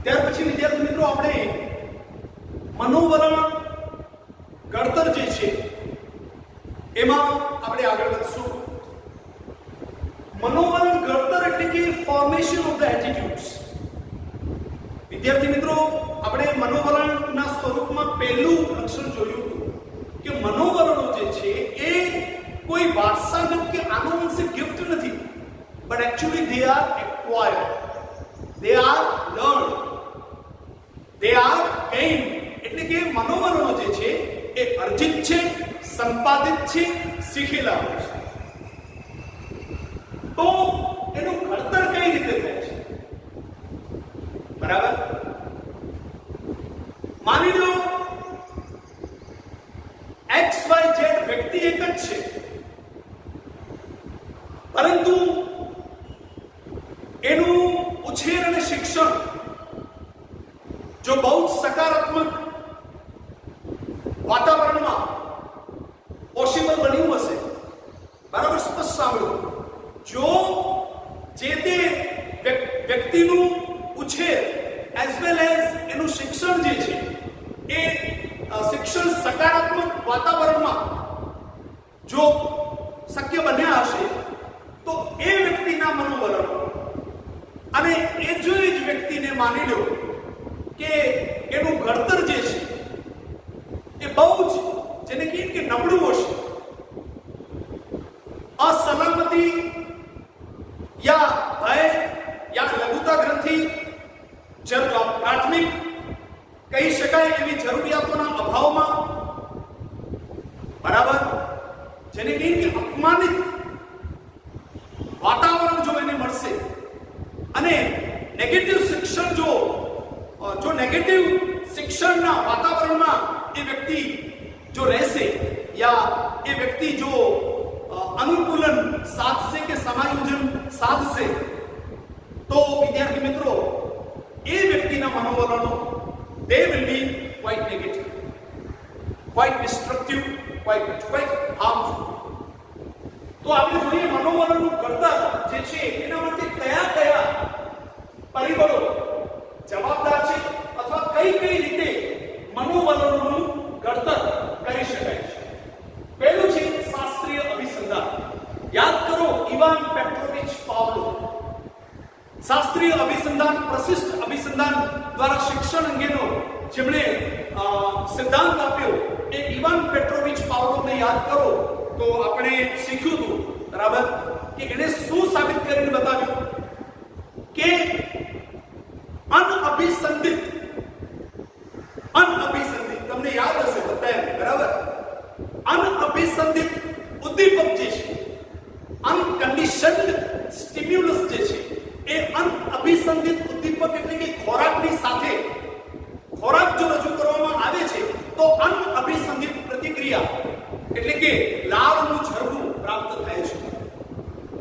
ત્યાર પછી વિદ્યાર્થી મિત્રો આપણે મનોવલણ ઘડતર જે છે એમાં આપણે આગળ વધશું. મનોવલણ ઘડતર એટલે કે ફોર્મેશન ઓફ ધ એટીટ્યુડ્સ. વિદ્યાર્થી મિત્રો આપણે મનોવલણના સ્વરૂપમાં પહેલું લક્ષણ જોયું હતું કે મનોવલણો જે છે એ કોઈ વારસાગત કે આનુવંશિક ગિફ્ટ નથી, but actually they are acquired, they are learned, they are gained. એટલે કે મનોવલણો જે છે એ અર્જિત છે, સંપાદિત છે, શીખેલા હોય છે. તો એનું ઘડતર કઈ રીતે થાય છે? બરાબર, માની લો XYZ વ્યક્તિ એક જ છે, પરંતુ એનું ઉછેર અને શિક્ષણ જો બહુ સકારાત્મક વાતાવરણમાં પોસિબલ બન્યું હશે, બરાબર, સ્પષ્ટ સાંભળો, જો જે તે વ્યક્તિનું ઉછેર એઝ વેલ એઝ એનું શિક્ષણ જે છે એ શિક્ષણ સકારાત્મક વાતાવરણમાં જો શક્ય બન્યા હશે તો એ વ્યક્તિના મનોવલણો અને એ જ વ્યક્તિને માની લો કે એનું ઘડતર જે છે એ બહુ જ જેને કહીએ કે નબળું હશે, असलामती या भय या लघुता ग्रंथि प्राथमिक કહી શકાય એવી જરૂરિયાતોના અભાવમાં, બરાબર, જેને કહીએ કે અપમાનિત વાતાવરણ જો એને મળશે અને નેગેટિવ શિક્ષણ જો નેગેટિવ શિક્ષણના વાતાવરણમાં એ વ્યક્તિ જો રહેશે યા એ વ્યક્તિ જો अनुकूलन साधसे के समायोजन साधसे तो विद्यार्थी मित्रों ये व्यक्ति ना मनोवलणो they will be quite negative, quite destructive, quite harmful. तो આપણે જોઈએ મનોવલણનું ઘડતર જે છે એના માટે કયા કયા પરિબળો જવાબદાર છે અથવા કઈ કઈ રીતે મનોવલણનું ઘડતર કરી શકાય છે. પહેલું છે શાસ્ત્રીય અભિસંધાન. યાદ કરો ઇવાન પેટ્રોવિચ પાવલોવ. શાસ્ત્રીય અભિસંધાન, પ્રશિષ્ટ અભિસંધાન દ્વારા શિક્ષણ અંગેનો જેમણે સિદ્ધાંત આપ્યો એ ઇવાન પેટ્રોવિચ પાવલોવને યાદ કરો તો આપણે શીખ્યું હતું, બરાબર, કે એને શું સાબિત કરીને બતાવ્યું કે અનઅભિસંધિત તમને યાદ હશે બતાવ્યું, બરાબર, અનઅભિસંધિત ઉદ્દીપક જે છે, અનકન્ડિશન્ડ સ્ટિમ્યુલસ જે છે, એ અનઅભિસંધિત ઉદ્દીપક એટલે કે ખોરાકની સાથે ખોરાક જો રજૂ કરવામાં આવે છે તો અનઅભિસંધિત પ્રતિક્રિયા એટલે કે લાળનું ઝરવું પ્રાપ્ત થાય છે.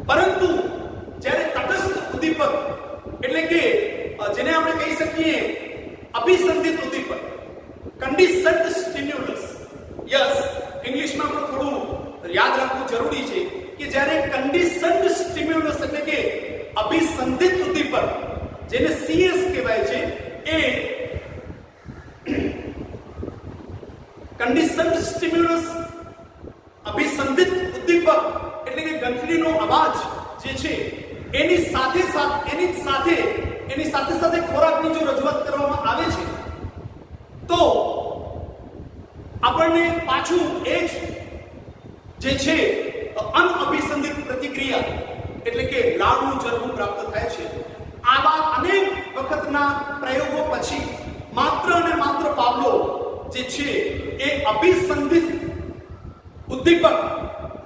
પરંતુ જ્યારે તટસ્થ ઉદ્દીપક એટલે કે જેને આપણે કહી શકીએ અભિસંધિત ઉદ્દીપક, કન્ડિશન્ડ સ્ટિમ્યુલસ, યસ, ઇંગ્લિશમાં પણ થોડું યાદ રાખવું જરૂરી છે કે જ્યારે કન્ડિશન્ડ સ્ટિમ્યુલસ એટલે કે અભિસંધિત ઉદ્દીપક જેને CS કહેવાય છે, એ કન્ડિશન્ડ સ્ટિમ્યુલસ અભિસંધિત ઉદ્દીપક એટલે કે ઘંટડીનો અવાજ જે છે એની સાથે સાથે ખોરાકની જો રજૂઆત કરવામાં આવે છે તો આપણને પાછું એ જ જે છે અનઅભિસંધિત પ્રતિક્રિયા એટલે કે લાળનું ઝરવું પ્રાપ્ત થાય છે. આવા અનેક વખતના પ્રયોગો પછી માત્ર અને માત્ર પાવલોવ જે છે એ અભિસંધિત ઉદ્દીપક,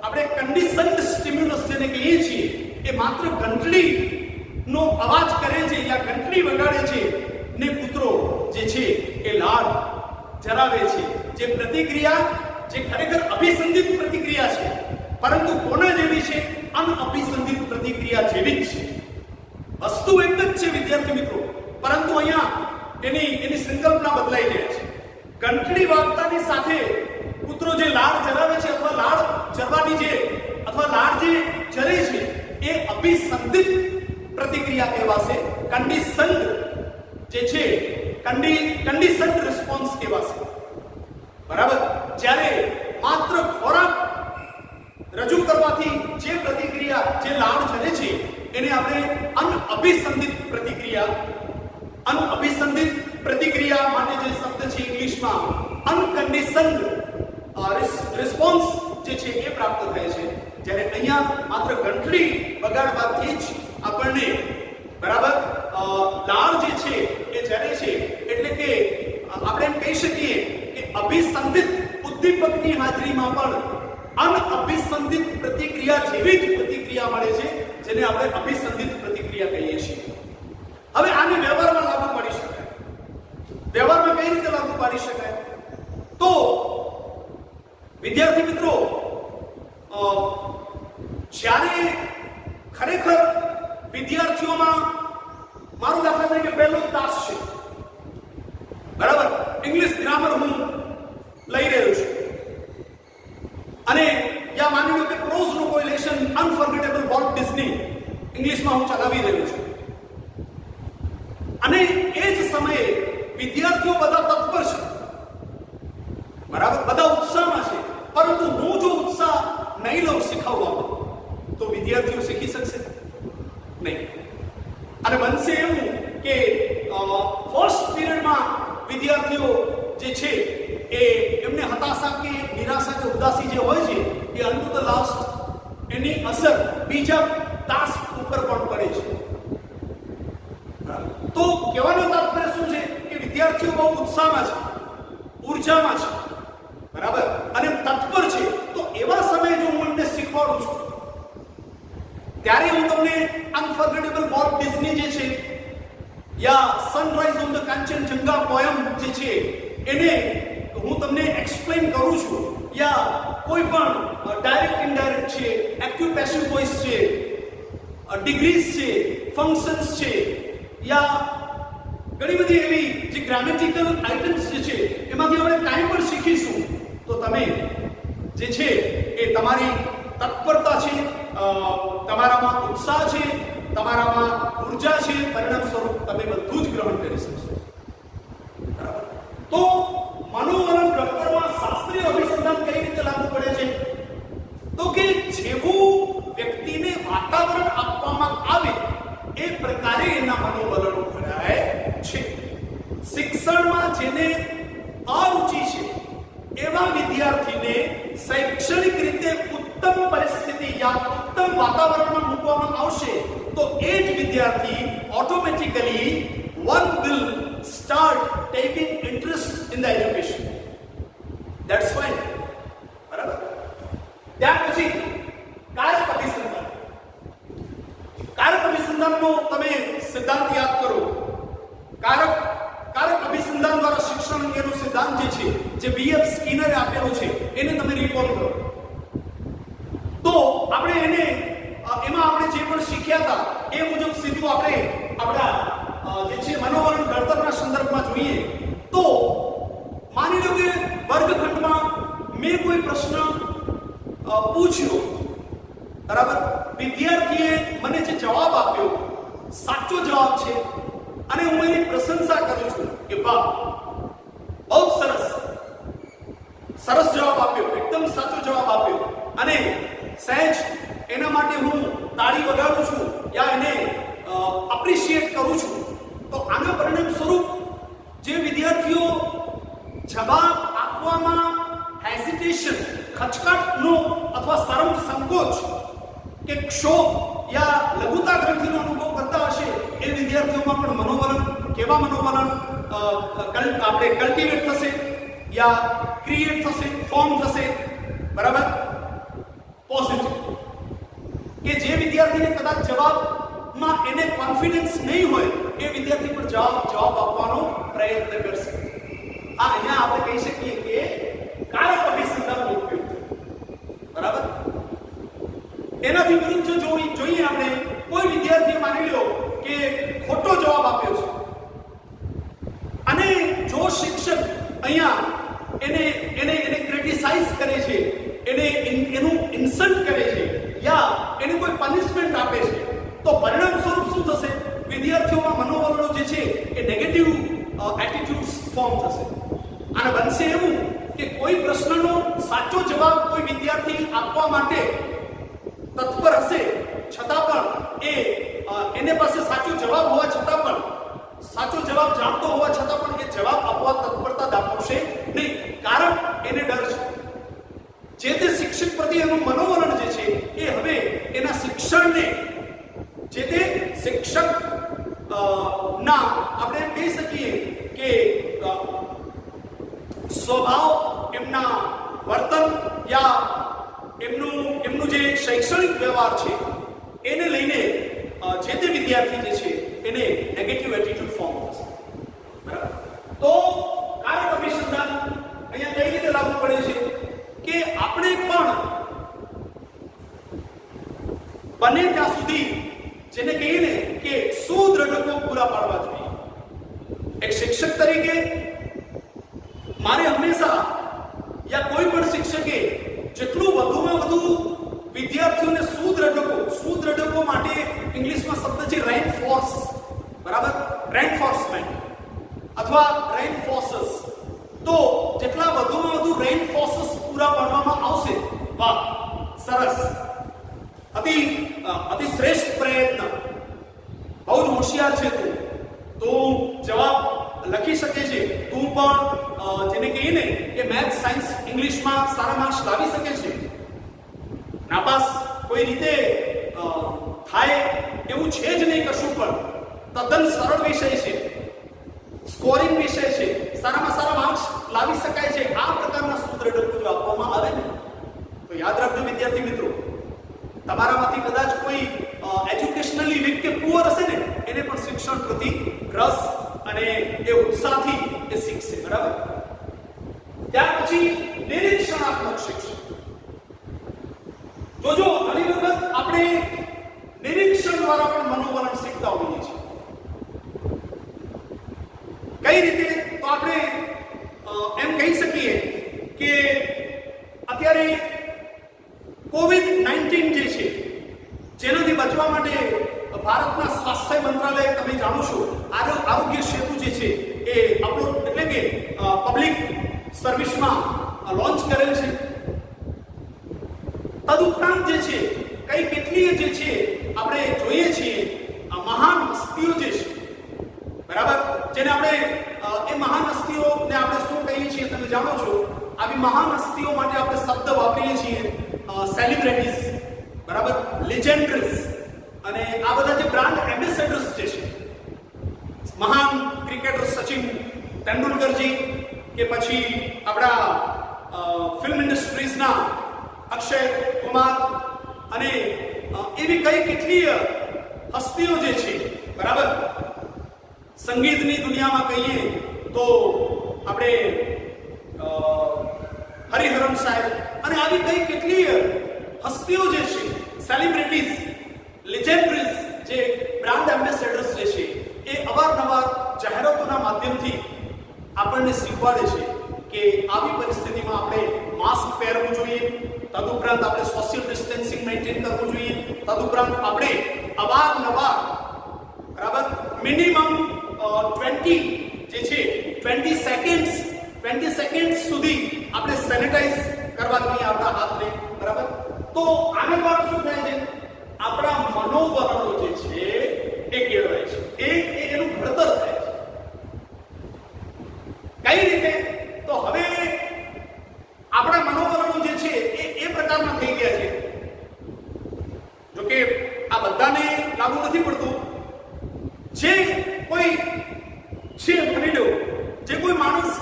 આપણે કન્ડિશન્ડ સ્ટિમ્યુલસ જેને કહીએ છીએ, એ માત્ર ઘંટડીનો અવાજ કરે છે યા ઘંટડી વગાડે છે ને કૂતરો જે છે એ લાળ જરાવે છે. જે પ્રતિક્રિયા જે ખરેખર અભિસંધિત પ્રતિક્રિયા છે, પરંતુ કોના જેવી છે? અનઅભિસંધિત પ્રતિક્રિયા જેવી જ છે. વસ્તુ એક જ છે વિદ્યાર્થી મિત્રો, પરંતુ અહીંયા એની સંકલ્પના બદલાઈ જાય છે. ઘંટડી વાગતાની સાથે કૂતરો જે લાળ જરાવે છે અથવા લાળ જરવાની અથવા લાળ જે જરે છે એ અભિસંધિત પ્રતિક્રિયા કહેવાશે, કન્ડિશન્ડ જે છે કન્ડિશન્ડ રિસ્પોન્સ કહેવાશે. બરાબર. જ્યારે માત્ર ખોરાક રજૂ કરવાથી જે પ્રતિક્રિયા, જે લાળ ચડે છે એને આપણે અનઅભિસંધિત પ્રતિક્રિયા માટે જે શબ્દ છે ઇંગ્લિશમાં અનકન્ડિશન્ડ રિસ્પોન્સ જે છે એ પ્રાપ્ત થાય છે. જ્યારે અહીંયા માત્ર ઘંટડી વગાડવાથી જ આપણને બરાબર લાળ જે છે એ ચડે છે. એટલે કે આપણે એમ કહી શકીએ કે અભિસંધિત ઉદ્દીપકની હાજરીમાં પણ અનઅભિસંધિત પ્રતિક્રિયા જેવી જ પ્રતિક્રિયા મળે છે, જેને આપણે અભિસંધિત પ્રતિક્રિયા કહીએ છીએ. હવે આને વ્યવહારમાં લાગુ પાડી શકાય. વ્યવહારમાં કઈ રીતે લાગુ પાડી શકાય? તો વિદ્યાર્થી મિત્રો, જ્યારે ખરેખર વિદ્યાર્થીઓમાં, મારું દાખલા તરીકે પહેલો તાસ છે, બરાબર, ઇંગ્લિશ ગ્રામર હું લઈ રહ્યો છું અને યા માની લો કે પ્રોઝનું કોઈ લેશન અનફર્ગેટેબલ વોલ્ટ ડિઝની ઇંગ્લિશમાં હું ચલાવી રહ્યો છું અને એ જ સમયે વિદ્યાર્થીઓ બધા તત્પર છે, બરાબર, બધા ઉત્સાહમાં છે, પરંતુ હું જો ઉત્સાહ નહીં લઉં શીખવવામાં તો વિદ્યાર્થીઓ શીખી શકશે નહીં. અને બનશે એવું કે ફર્સ્ટ પીરિયડમાં વિદ્યાર્થીઓ જે છે એ એમને હતાશા કે નિરાશા કે ઉદાસી જે હોય છે એ અન ટુ ધ લાસ્ટ એની અસર બીજા ટાસ્ક ઉપર પણ પડે છે. તો કહેવાનો તાત્પર્ય શું છે કે વિદ્યાર્થીઓ બહુ ઉત્સાહમાં છે, ઉર્જામાં છે, બરાબર, અને તત્પર છે. તો એવા સમયે જો હું એમને શીખવાડું છું ત્યારે હું તમને અનફર્ગેટેબલ વોલ્ટ ડિઝની જે છે યા sunrise on the Kanchenjunga poem જે છે એને હું તમને એક્સપ્લેન કરું છું, યા કોઈ પણ ડાયરેક્ટ ઇનડાયરેક્ટ છે, એક્ટિવ પેસિવ વોઇસ છે, ડિગ્રીઝ છે, ફંક્શન્સ છે, યા ઘણી બધી એવી જે ગ્રામેટિકલ આઇટમ્સ જે છે એમાંથી આપણે કાંઈ પણ શીખીશું તો તમે જે છે એ તમારી તત્પરતા છે, તમારામાં ઉત્સાહ છે, તમારામાં ઉર્જા છે, પરિણામ સ્વરૂપ તમે બધું જ ગ્રહણ કરી શકશો. બરાબર. તો મનોવલણ ઘડતરમાં શાસ્ત્રીય અભિસંધાન કઈ રીતે લાગુ પડે છે? તો કે જેવું વ્યક્તિને વાતાવરણ આપવામાં આવે એ પ્રકારે એના મનોવલણો ઘડાય છે. શિક્ષણમાં જેને અરુચિ છે એવા વિદ્યાર્થીને શૈક્ષણિક રીતે ઉત્તમ પરિસ્થિતિ યા ઉત્તમ વાતાવરણમાં મૂકવામાં આવશે તો એ જ વિદ્યાર્થી automatically one will start taking interest in the education. That's fine. બરાબર. ત્યાર પછી કારક અભિસંધાનનો તમે સિદ્ધાંત યાદ કરો. કારક અભિસંધાન દ્વારા શિક્ષણ અંગેનો સિદ્ધાંત જે છે જે BF સ્કિનરે આપેલો છે એને તમે રિકોલ કરો. તો આપણે એમાં આપણે જે પણ શીખ્યા હતા એ મુજબ સીધું આપણે આપણા જે છે મનોવલણ ઘડતરના સંદર્ભમાં જોઈએ તો માની લો કે વર્ગખંડમાં મેં કોઈ પ્રશ્ન પૂછ્યો, બરાબર, વિદ્યાર્થીએ મને જે જવાબ આપ્યો સાચો જવાબ છે અને હું એની પ્રશંસા કરું છું કે વાહ, બહુ સરસ જવાબ આપ્યો, એકદમ સાચો જવાબ આપ્યો અને સહેજ એના માટે હું તાળી વગાડું છું યા એને એપ્રિશિએટ કરું છું. તો આના પરિણામ સ્વરૂપ જે વિદ્યાર્થીઓ જવાબ આપવામાં હેસિટેશન, ખચકાટનો અથવા શરમ, સંકોચ કે ક્ષોભ યા લઘુતા ગ્રંથિનો અનુભવ કરતા હશે એ વિદ્યાર્થીઓમાં પણ મનોવલણ, કેવા મનોવલણ આપણે કલ્ટિવેટ થશે યા ક્રિએટ થશે, ફોર્મ થશે, બરાબર, પોઝિટિવ. કે જે વિદ્યાર્થીને કદાચ જવાબમાં એને કોન્ફિડન્સ નહીં હોય એ વિદ્યાર્થી પણ જવાબ આપવાનો પ્રયત્ન કરશે. અહીંયા આપણે કહી શકીએ કે કારક અભિસંધાનનો ઉપયોગ, બરાબર. એનાથી વિરુદ્ધ જોઈએ આપણે કોઈ વિદ્યાર્થીએ માની લો કે ખોટો જવાબ આપ્યો છે અને જો શિક્ષક અહીંયા એને ક્રિટિસાઇઝ કરે છે, એનું ઇન્સલ્ટ કરે છે યા એને કોઈ પનિશમેન્ટ આપે છે તો પરિણામ સ્વરૂપ શું થશે? વિદ્યાર્થીઓમાં મનોવલણો જે છે એ નેગેટિવ એટીટ્યુડ્સ ફોર્મ થશે. અને બનશે એવું કે કોઈ પ્રશ્નનો સાચો જવાબ કોઈ વિદ્યાર્થી આપવા માટે તત્પર હશે, છતાં પણ એને પાસે સાચો જવાબ હોવા છતાં પણ, સાચો જવાબ જાણતો હોવા છતાં પણ એ જવાબ આપવા તત્પરતા દાખવશે નહીં. કારણ એને ડર છે. જે તે શિક્ષક પ્રત્યેનું મનોવલણ જે છે એ હવે એના શિક્ષણને, જે તે શિક્ષક ના આપણે એમ કહી શકીએ કે સ્વભાવ, એમના વર્તન યા એમનું જે શૈક્ષણિક વ્યવહાર છે એને લઈને જે તે વિદ્યાર્થી જે છે એને નેગેટિવ એટીટ્યુડ ફોર્મ થશે. બરાબર? તો કારણ અભિસંધાન અહીંયા કઈ રીતે લાગુ પડે છે કે આપણે પણ બને ત્યાં સુધી જેને કહીએ ને કે સુદ્રઢકો પૂરા પાડવા જોઈએ. એક શિક્ષક તરીકે મારે હંમેશા યા કોઈ પણ શિક્ષકે જેટલું વધુમાં વધુ વિદ્યાર્થીઓને સુદ્રઢકો માટે ઇંગ્લિશમાં શબ્દ છે રેઇનફોર્સ. બરાબર? રેઇનફોર્સમેન્ટ અથવા રેઇનફોર્સર્સ. તો જેટલા વધુમાં વધુ રેઇનફોર્સર્સ પૂરા પાડવામાં આવશે, વાહ, સરસ, અતિ શ્રેષ્ઠ પ્રયત્ન, બહુ જ હોશિયાર છે તું જવાબ લખી શકે છે, તું પણ જેને કહીએ ને કે મેથ્સ, સાયન્સ, ઇંગ્લિશમાં સારા માર્ક્સ લાવી શકે છે, નાપાસ કોઈ રીતે થાય એવું છે જ નહીં કશું, પણ તદ્દન સરળ વિષય છે, સ્કોરિંગ વિષય છે, સારામાં સારા માર્ક્સ લાવી શકાય છે, આ પ્રકારના સુદ્રઢકો જો આપવામાં આવે ને તો યાદ રાખજો વિદ્યાર્થી મિત્રો, તમારામાંથી કદાચ કોઈ એજ્યુકેશનલી વીક કે પુઅર હશે ને એને પણ શિક્ષણ પ્રતિ રસ અને એ ઉત્સાહથી એ શીખશે. બરાબર? ત્યાર પછી નિરીક્ષણાત્મક શિક્ષણ. જોજો, ઘણી વખત આપણે નિરીક્ષણ દ્વારા પણ મનોવલણ શીખતા હોઈએ છીએ. કઈ રીતે? તો આપણે એમ કહી શકીએ કે અત્યારે COVID-19 જે છે જેનાથી બચવા માટે ભારતના સ્વાસ્થ્ય મંત્રાલય, તમે જાણો છો, આરોગ્ય સેતુ જે છે એ અપલોડ એટલે કે પબ્લિક સર્વિસમાં લોન્ચ કરેલ છે. તદુપરાંત જે છે કઈ કેટલીય જે છે આપણે જોઈએ છીએ આ મહાન હસ્તીઓ જે છે, બરાબર, જેને આપણે એ મહાન હસ્તીઓને આપણે શું કહીએ છીએ તમે જાણો છો. આવી મહાન હસ્તીઓ માટે આપણે શબ્દ વાપરીએ છીએ સેલિબ્રિટીઝ, બરાબર, લેજેન્ડરીઝ, અને આ બધા જે બ્રાન્ડ એમ્બેસેડર્સ જે છે, મહાન ક્રિકેટર સચિન તેંડુલકરજી કે પછી આપણા ફિલ્મ ઇન્ડસ્ટ્રીઝના અક્ષય કુમાર અને એવી કઈ કેટલીય હસ્તીઓ જે છે, બરાબર, સંગીતની દુનિયામાં કહીએ તો આપણે હરિહરન સાહેબ અને આવી કઈ કેટલીય હસ્તીઓ જે છે, સેલિબ્રિટીઝ, લેજેન્ડરીઝ, જે બ્રાન્ડ એમ્બેસેડર્સ જે છે એ અવારનવાર જાહેરાતોના માધ્યમથી આપણને શીખવાડે છે કે આવી પરિસ્થિતિમાં આપણે માસ્ક પહેરવું જોઈએ, તદુપરાંત આપણે સોશિયલ ડિસ્ટન્સિંગ મેન્ટેન કરવું જોઈએ, તદુપરાંત આપણે અવારનવાર, બરાબર, મિનિમમ 20 સેકન્ડ્સ સુધી આપણે સેનિટાઈઝ કરવા જોઈએ આપણા હાથને. બરાબર? તો આને દ્વારા શું થાય છે? આપણા મનોવલણો જે છે એ કેળવાય છે, એનું ઘડતર થાય છે. કઈ રીતે? તો હવે આપણા મનોવલણો જે છે એ પ્રકારના થઈ ગયા છે. જોકે આ બધાને લાગુ નથી પડતું. જે કોઈ છે, માની લો, જે કોઈ માણસ,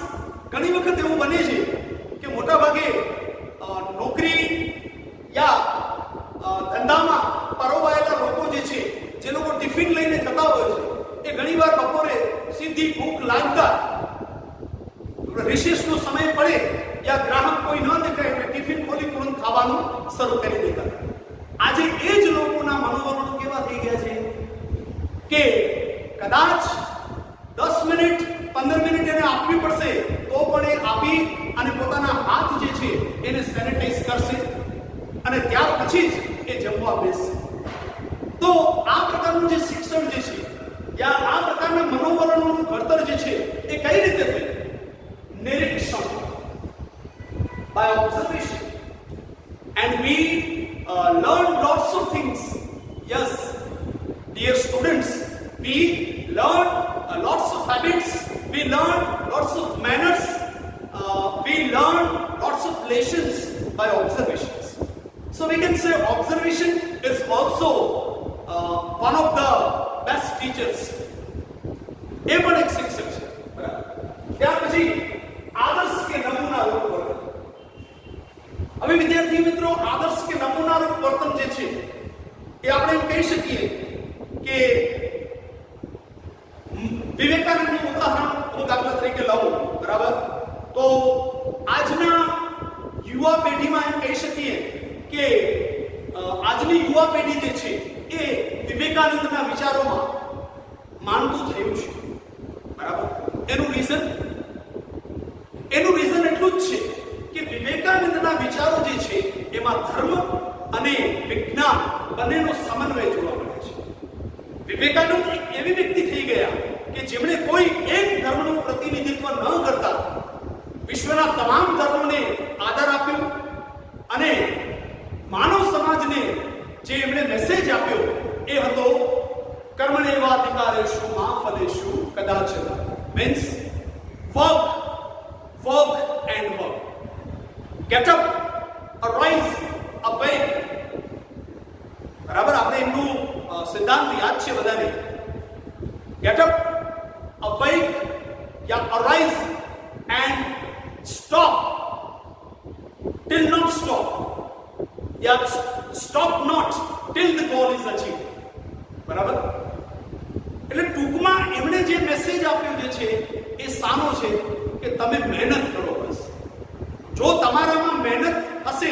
ઘણી વખત એવું બને છે કે મોટા ભાગે નોકરી યા ધંધામાં પરોવાયેલા લોકો જે છે, જે લોકો ટિફિન લઈને જતા હોય છે, એ ઘણીવાર બપોરે સીધી ભૂખ લાગતા રિસેસનો સમય પડે યા ગ્રાહક કોઈ ન દેખાય એટલે ટિફિન ખોલી તુરંત ખાવાનું શરૂ કરી દેતા. આજે એ જ લોકોના મનોવલણો કેવા થઈ ગયા છે કે કદાચ 10 મિનિટ 15 મિનિટ એને આપવી પડશે તો પણ એ આપી અને પોતાના હાથ જે છે એને સેનિટાઈઝ કરશે અને ત્યાર પછી જ એ જમવા બેસશે. તો આ પ્રકારનું જે શિક્ષણ જે છે યા આ પ્રકારના મનોવલણોનું ઘડતર જે છે એ કઈ રીતે થયું? નિરીક્ષણ, by observation. And we learn lots of things. Yes, dear students, we learn lots of habits, we learn lots of manners, we learn lots of lessons by observations. So we can say observation is also one of the best teachers. એ પણ એક શિક્ષક છે. ત્યાર પછી આદર્શ કે નમૂના રૂપ વર્તન. હવે વિદ્યાર્થી મિત્રો, આદર્શ કે નમૂના રૂપ વર્તન જે છે એ આપણે એમ કહી શકીએ કે વિવેકાનંદનું ઉદાહરણ હું દાખલા તરીકે લઉં, બરાબર? તો આજના યુવા પેઢીમાં એમ કહી શકીએ કે આજની યુવા પેઢી જે છે એ વિવેકાનંદના વિચારોમાં માનતું થયું છે, બરાબર? એનું રીઝન એટલું જ છે કે વિવેકાનંદના વિચારો જે છે એમાં ધર્મ અને વિજ્ઞાન બંનેનો સમન્વય જોવા મળે છે. વિવેકાનંદ એક એવી વ્યક્તિ થઈ ગયા કે જેમણે કોઈ એક ધર્મનું પ્રતિનિધિત્વ ન કરતા વિશ્વના તમામ ધર્મોને આદર આપ્યો અને માનવ સમાજને જે એમણે મેસેજ આપ્યો એ હતો કર્મણેવાધિકારેષુ મા ફલેષુ કદાચન. Means work and work. Get up, arise, awake. બરાબર? આપણે એમનું સિદ્ધાંત યાદ છે બધાને. Get up, awake, या arise and stop till not stop, या stop not till the goal is achieved. બરાબર? એટલે ટૂંકમાં એમણે જે મેસેજ આપ્યો જે છે એ સાનો છે કે તમે મહેનત કરો. બસ જો તમારામાં મહેનત હશે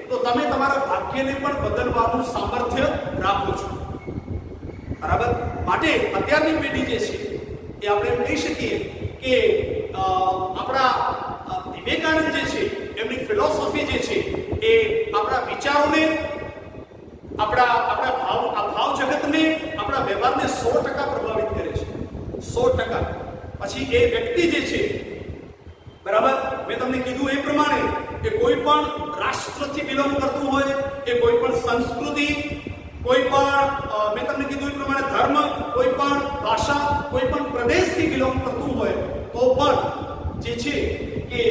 તો તમે તમારા ભાગ્યને પણ બદલવાનું સામર્થ્ય રાખો છો, બરાબર? માટે અત્યારની પેઢી જે છે એ આપણે એમ કહી શકીએ કે આપણા વિવેકાનંદ જે છે એમની ફિલોસોફી જે છે એ આપણા વિચારોને, આપણા ભાવ જગતને, આપણા વ્યવહારને 100% પ્રભાવિત કરે છે. 100%. પછી એ વ્યક્તિ જે છે, બરાબર, મેં તમને કીધું એ પ્રમાણે કે કોઈ પણ રાષ્ટ્રથી બિલોંગ કરતું હોય, એ કોઈ પણ સંસ્કૃતિ, કોઈ પણ મેં તમને કીધું એ પ્રમાણે ધર્મ, કોઈ પણ ભાષા, કોઈ પણ પ્રદેશથી બિલોંગ કરતું હોય તો પણ જે છે કે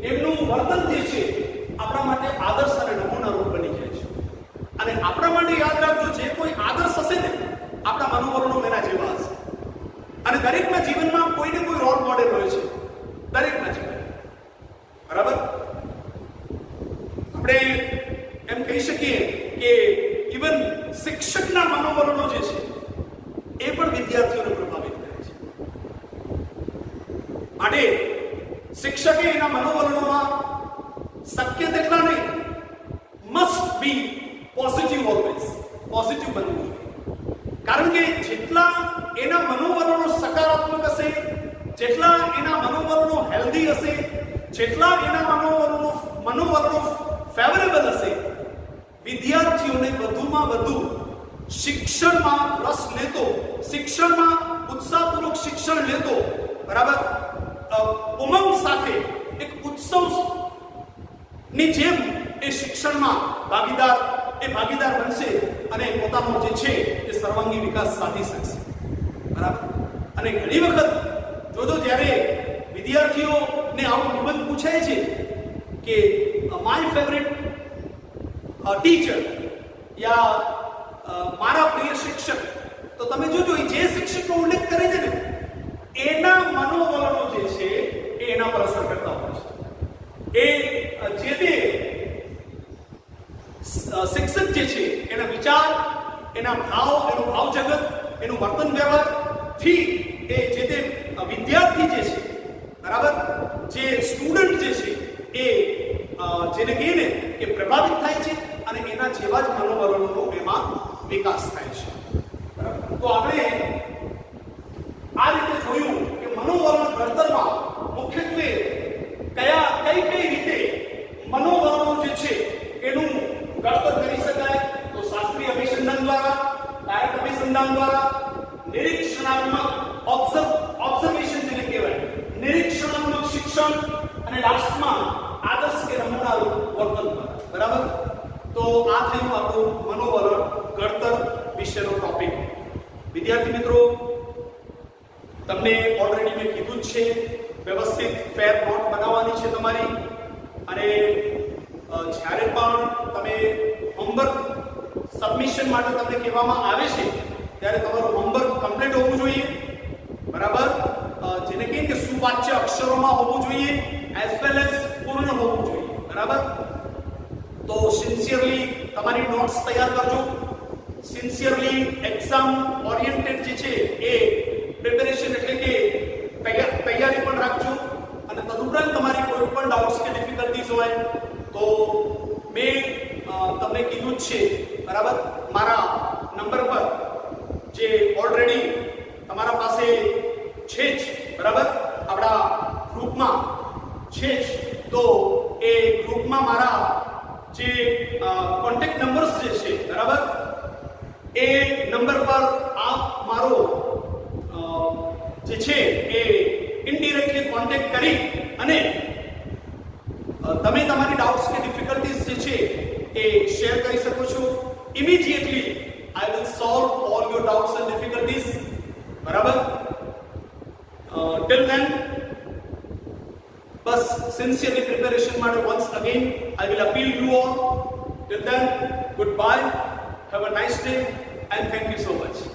એમનું વર્તન જે છે આપણા માટે આદર્શ અને નમૂના રૂપ બની જાય છે. અને આપણા માટે યાદ રાખજો, જે કોઈ આદર્શ હશે ને આપણા મનોવલણો એના જેવા હશે. અને દરેકના જીવનમાં કોઈને કોઈ રોલ મોડેલ હોય છે, દરેકના જીવન, બરાબર? આપણે એમ કહી શકીએ કે ઇવન શિક્ષકના મનોવલણો જે છે એ પણ વિદ્યાર્થીઓને પ્રભાવિત કરે છે. માટે શિક્ષકે એના મનોવલણોમાં શક્ય તેટલા નહીં, must B positive, always positive બનવું જોઈએ. કારણ કે જેટલા એના મનોવલણો સકારાત્મક હશે, જેટલા એના મનોવલણો હેલ્ધી હશે, જેટલા એના મનોવલણો ફેવરેબલ હશે, વિદ્યાર્થીઓને વધુમાં વધુ શિક્ષણમાં રસ લેતો, શિક્ષણમાં ઉત્સાહપૂર્વક શિક્ષણ લેતો, બરાબર, ઉમંગ સાથે એક ઉત્સવની જેમ એ શિક્ષણમાં ભાગીદાર બનશે અને પોતાનો જે છે એ સર્વાંગી વિકાસ સાધી શકશે, બરાબર? અને ઘણી વખત જોજો, જ્યારે વિદ્યાર્થીઓને આવો નિબંધ પૂછાય છે કે માય ફેવરેટ ટીચર યા મારા પ્રિય શિક્ષક, તો તમે જોજો એ જે શિક્ષકનો ઉલ્લેખ કરે છે ને એના મનોવલણો જે છે એ એના પર અસર કરતા હોય છે. એ જે તે શિક્ષક જે છે એના વિચાર, એના ભાવ, એનું ભાવ જગત, એનું વર્તન વ્યવહાર થી એ જે તે વિદ્યાર્થી જે છે, બરાબર, જે સ્ટુડન્ટ જે છે એ જેને કહીએ ને કે પ્રભાવિત થાય છે અને એના જેવા જ મનોવલણોનો એમાં વિકાસ થાય છે, બરાબર? તો આપણે આ રીતે જોયું કે મનોવલણ ઘડતરમાં મુખ્યત્વે કઈ રીતે મનોવલણો જે છે એનું ઘડતર કરી શકાય. તો શાસ્ત્રીય અભિસંધાન દ્વારા, કારક અભિસંધાન દ્વારા, નિરીક્ષણાત્મક ઓબ્ઝર્વેશન જેને કહેવાય, નિરીક્ષણાત્મક શિક્ષણ, અને લાસ્ટમાં આદર્શ કે નમૂનારૂપ વર્તન. બરાબર? તો આ થયું આપણું મનોવલણ ઘડતર વિશેનો ટોપિક. વિદ્યાર્થી મિત્રો, તમને ઓલરેડી મેં કીધું જ છે, વ્યવસ્થિત ફેર નોટ બનાવવાની છે તમારી. અને જ્યારે પણ તમે હોમવર્ક સબમિશન માટે તમને કહેવામાં આવે છે ત્યારે તમારું હોમવર્ક કમ્પ્લીટ હોવું જોઈએ. બરાબર? જેને કહીએ કે સુવાચ્ય અક્ષરોમાં હોવું જોઈએ, એઝ વેલ એઝ પૂર્ણ હોવું જોઈએ. બરાબર? તો સિન્સિયરલી તમારી નોટ્સ તૈયાર કરજો. સિન્સિયરલી એક્ઝામ ઓરિએન્ટેડ જે છે એ પ્રિપેરેશન એટલે કે તૈયારી પણ રાખજો. અને તદુપરાંત તમારી કોઈ પણ ડાઉટ્સ કે ડિફિકલ્ટીઝ હોય તો મેં તમને કીધું જ છે. બરાબર? મારા નંબર પર જે ઓલરેડી તમારા પાસે છે જ, બરાબર, આપણા ગ્રુપમાં છે જ, તો એ ગ્રુપમાં મારા જે કોન્ટેક્ટ નંબર્સ જે છે, બરાબર, એ નંબર પર આપ મારો જે છે એ ઇનડિરેક્ટલી કોન્ટેક્ટ કરી અને તમે તમારી ડાઉટ્સ કે ડિફિકલ્ટીઝ જે છે એ શેર કરી શકો છો. Immediately I will solve all your doubts and difficulties. બરાબર? Till then, બસ sincerely preparation માટે once again I will appeal you all. Till then, goodbye, have a nice day and thank you so much.